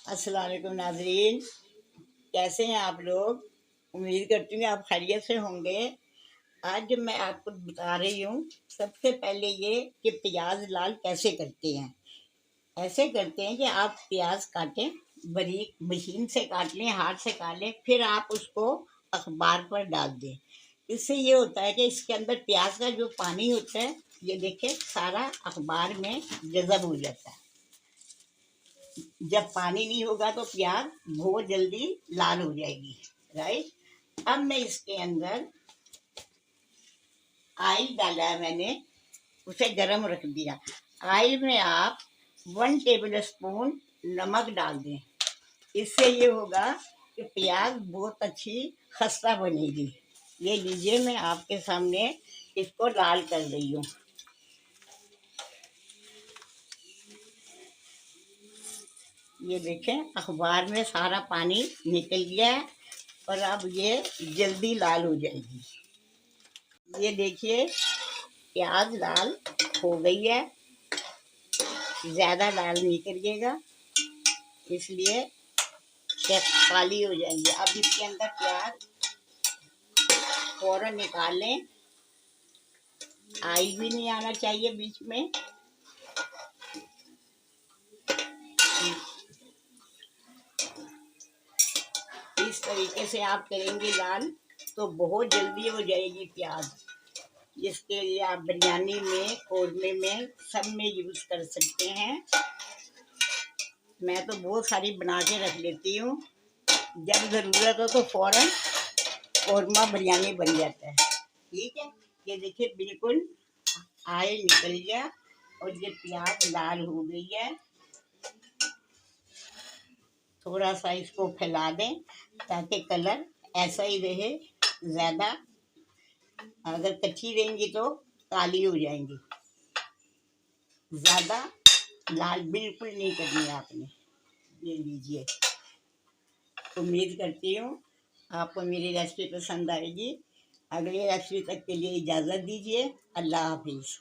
अस्सलाम वालेकुम नाज़रीन, कैसे हैं आप लोग। उम्मीद करती हूँ आप खैरियत से होंगे। आज जो मैं आपको बता रही हूँ, सबसे पहले ये कि प्याज लाल कैसे करते हैं। ऐसे करते हैं कि आप प्याज काटें, बारीक मशीन से काट लें, हाथ से काट लें, फिर आप उसको अखबार पर डाल दें। इससे ये होता है कि इसके अंदर प्याज का जो पानी होता है, ये देखिए सारा अखबार में जज़ब हो जाता है। जब पानी नहीं होगा तो प्याज बहुत जल्दी लाल हो जाएगी। राइट। अब मैं इसके अंदर ऑयल डाला है, मैंने उसे गरम रख दिया। ऑयल में आप 1 टेबल स्पून नमक डाल दें। इससे ये होगा कि प्याज बहुत अच्छी खस्ता बनेगी। ये लीजिए, मैं आपके सामने इसको लाल कर रही हूँ। ये देखें, अखबार में सारा पानी निकल गया है और अब ये जल्दी लाल हो जाएगी। ये देखिए, प्याज लाल हो गई है। ज़्यादा लाल नहीं करिएगा, इसलिए कि काली हो जाएंगी। अब इसके अंदर प्याज फौरन निकाल लें। ऑयल भी नहीं आना चाहिए बीच में। इस तरीके से आप करेंगे लाल तो बहुत जल्दी हो जाएगी प्याज। जिसके लिए आप बिरयानी में, कौरमे में, सब में यूज़ कर सकते हैं। मैं तो बहुत सारी बना के रख लेती हूँ, जब ज़रूरत हो तो फौरन कौरमा बिरयानी बन जाता है। ठीक है। ये देखिए, बिल्कुल ऑयल निकल गया और ये प्याज लाल हो गई है। थोड़ा सा इसको फैला दें ताकि कलर ऐसा ही रहे। ज़्यादा अगर कच्ची रहेंगी तो काली हो जाएंगी। ज़्यादा लाल बिल्कुल नहीं करनी है आपने। ले लीजिए। उम्मीद करती हूँ आपको मेरी रेसिपी पसंद आएगी। अगली रेसिपी तक के लिए इजाज़त दीजिए। अल्लाह हाफिज़।